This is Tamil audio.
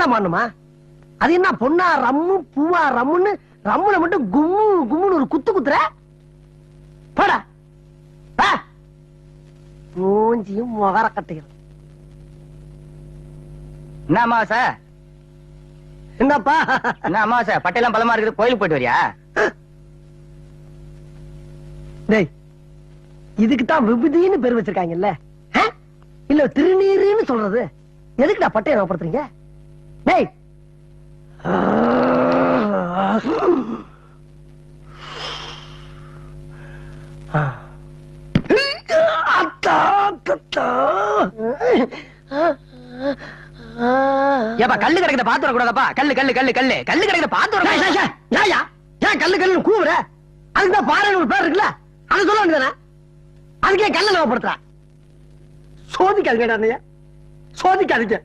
பண்ணுமா? அது என்ன பொண்ணா ரம்மு பூவா ரம்முன்னு ரம்முல மட்டும் கும்மு கும்முன்னு ஒரு குத்து குத்துற? போடா மூஞ்சியும் முகர கட்டையும். என்ன அமாவாசை? என்னப்பா என்ன அமாவாசை? பட்டையெல்லாம் பலமா இருக்குது, கோயிலுக்கு போயிட்டு வரியா? டேய், இதுக்குதான் விபூதின்னு பேர் வச்சிருக்காங்கல்ல, இல்ல திருநீருன்னு சொல்றது? எதுக்குடா பட்டையை ஞாபகப்படுத்துறீங்க? டேய், ஏப்பா கல்லு கிடைக்கிற பாத்து வரக்கூடாதப்பா. கல்லு கல்லு கல்லு கல்லு கல்லு கிடைக்கிற பாத்து வர. ஏன் கல்லு கல்லு கூவுற? அதுக்குதான் பாறை ஒரு பேர் இருக்குல்ல, அதை சொல்ல வேண்டியதானே? அதுக்கே கல்ல ஞாபகப்படுத்துற? சோதிக்காதீங்க, சோதிக்காதீங்க.